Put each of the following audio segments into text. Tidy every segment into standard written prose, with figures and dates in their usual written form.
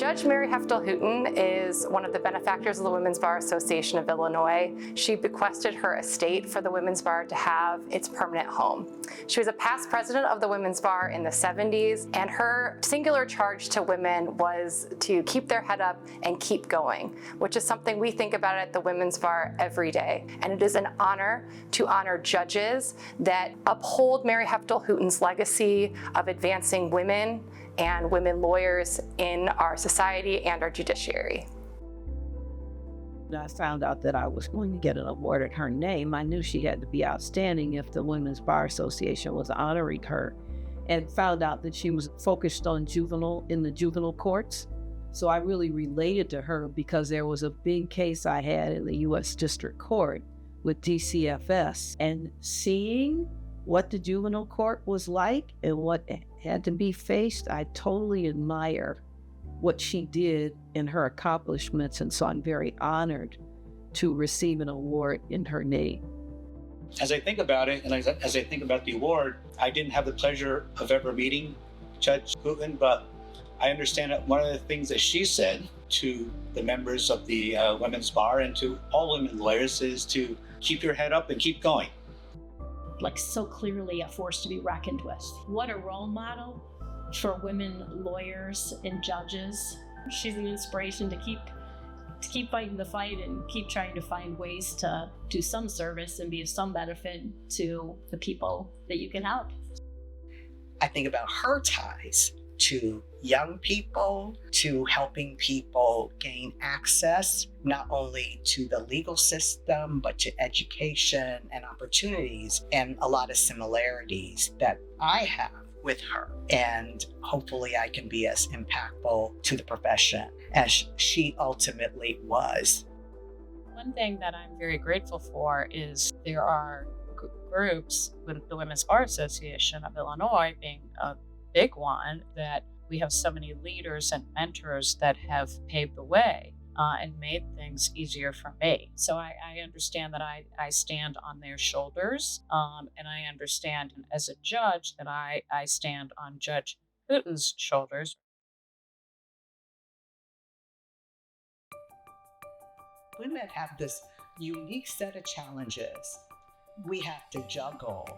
Judge Mary Heftel Hooton is one of the benefactors of the Women's Bar Association of Illinois. She bequested her estate for the Women's Bar to have its permanent home. She was a past president of the Women's Bar in the 70s, and her singular charge to women was to keep their head up and keep going, which is something we think about at the Women's Bar every day. And it is an honor to honor judges that uphold Mary Heftel Hooton's legacy of advancing women and women lawyers in our society and our judiciary. When I found out that I was going to get an award in her name, I knew she had to be outstanding if the Women's Bar Association was honoring her, and found out that she was focused on in the juvenile courts. So I really related to her because there was a big case I had in the U.S. District Court with DCFS, and seeing what the juvenile court was like and what had to be faced, I totally admire what she did and her accomplishments, and so I'm very honored to receive an award in her name. As I think about it, and as I think about the award, I didn't have the pleasure of ever meeting Judge Hooton, but I understand that one of the things that she said to the members of the Women's Bar and to all women lawyers is to keep your head up and keep going. Like, so clearly a force to be reckoned with. What a role model for women lawyers and judges. She's an inspiration to keep fighting the fight and keep trying to find ways to do some service and be of some benefit to the people that you can help. I think about her ties to young people, to helping people gain access, not only to the legal system, but to education and opportunities, and a lot of similarities that I have with her. And hopefully I can be as impactful to the profession as she ultimately was. One thing that I'm very grateful for is there are groups, with the Women's Bar Association of Illinois being a big one, that we have so many leaders and mentors that have paved the way and made things easier for me. So I understand that I stand on their shoulders, and I understand as a judge that I stand on Judge Hooton's shoulders. Women have this unique set of challenges. We have to juggle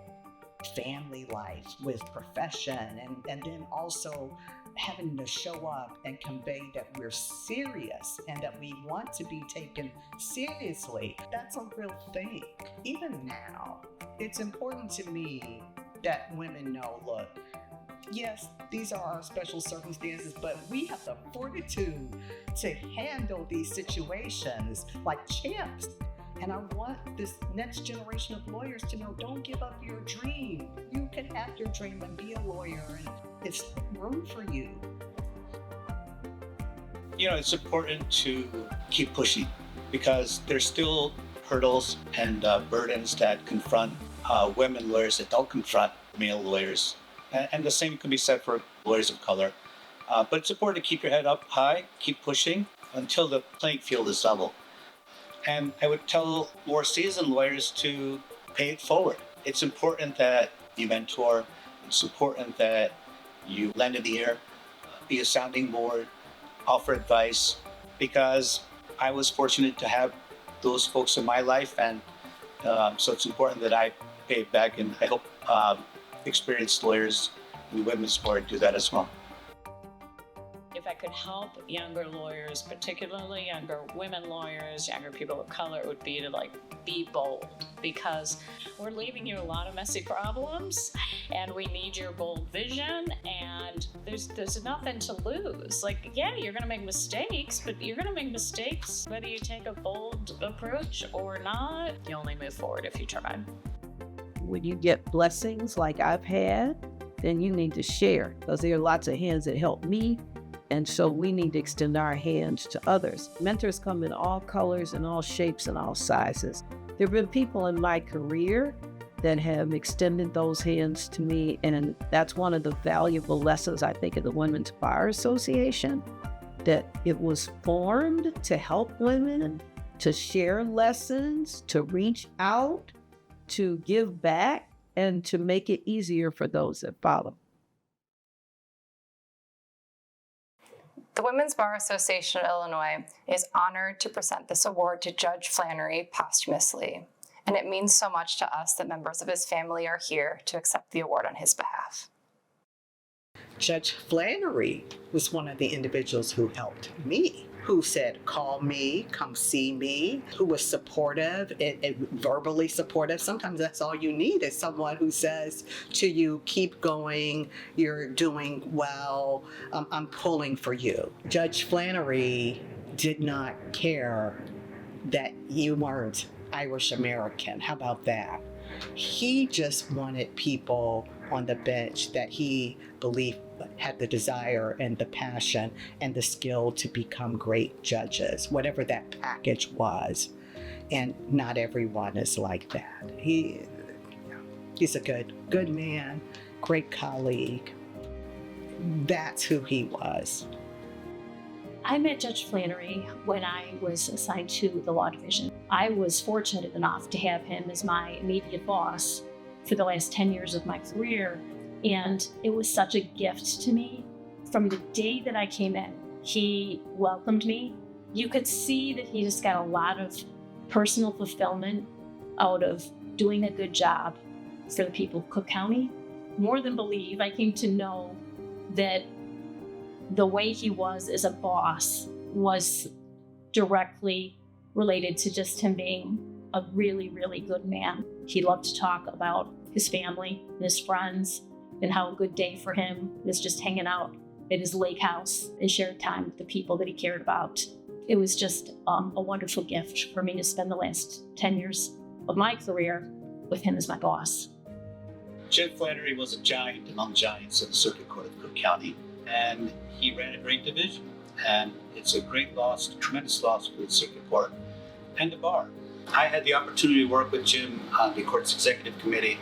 family life with profession, and then also having to show up and convey that we're serious and that we want to be taken seriously. That's a real thing. Even now, it's important to me that women know, look, yes, these are our special circumstances, but we have the fortitude to handle these situations like champs. And I want this next generation of lawyers to know, don't give up your dream. You can have your dream and be a lawyer, and it's room for you. You know, it's important to keep pushing because there's still hurdles and burdens that confront women lawyers that don't confront male lawyers. And the same can be said for lawyers of color. But it's important to keep your head up high, keep pushing until the playing field is level. And I would tell more seasoned lawyers to pay it forward. It's important that you mentor. It's important that you lend an ear, be a sounding board, offer advice, because I was fortunate to have those folks in my life. And so it's important that I pay it back. And I hope experienced lawyers in the Women's Bar do that as well. If I could help younger lawyers, particularly younger women lawyers, younger people of color, it would be to be bold, because we're leaving you a lot of messy problems and we need your bold vision, and there's nothing to lose. Yeah, you're gonna make mistakes, but you're gonna make mistakes whether you take a bold approach or not. You only move forward if you try. When you get blessings like I've had, then you need to share, because there are lots of hands that help me. And so we need to extend our hands to others. Mentors come in all colors and all shapes and all sizes. There have been people in my career that have extended those hands to me, and that's one of the valuable lessons, I think, of the Women's Bar Association, that it was formed to help women, to share lessons, to reach out, to give back, and to make it easier for those that follow. The Women's Bar Association of Illinois is honored to present this award to Judge Flannery posthumously, and it means so much to us that members of his family are here to accept the award on his behalf. Judge Flannery was one of the individuals who helped me, who said, call me, come see me, who was supportive and verbally supportive. Sometimes that's all you need is someone who says to you, keep going, you're doing well, I'm pulling for you. Judge Flannery did not care that you weren't Irish American. How about that? He just wanted people on the bench that he believed had the desire and the passion and the skill to become great judges, whatever that package was. And not everyone is like that. He's a good man, great colleague. That's who he was. I met Judge Flannery when I was assigned to the law division. I was fortunate enough to have him as my immediate boss for the last 10 years of my career. And it was such a gift to me. From the day that I came in, he welcomed me. You could see that he just got a lot of personal fulfillment out of doing a good job for the people of Cook County. More than believe, I came to know that the way he was as a boss was directly related to just him being a really, really good man. He loved to talk about his family and his friends and how a good day for him is just hanging out at his lake house and sharing time with the people that he cared about. It was just a wonderful gift for me to spend the last 10 years of my career with him as my boss. Judge Flannery was a giant among giants in the Circuit Court of Cook County, and he ran a great division. And it's a great loss, a tremendous loss for the Circuit Court and the bar. I had the opportunity to work with Jim on the court's executive committee.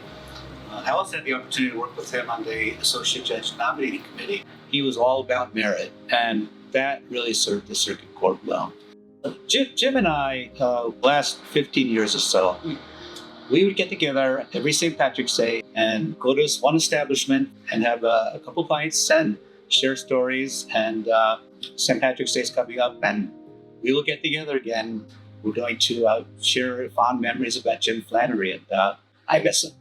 I also had the opportunity to work with him on the associate judge nominating committee. He was all about merit, and that really served the Circuit Court well. Jim and I, last 15 years or so, we would get together every St. Patrick's Day and go to this one establishment and have a couple pints and share stories. And St. Patrick's Day is coming up, and we will get together again. We're going to share fond memories about Jim Flannery, and I miss him.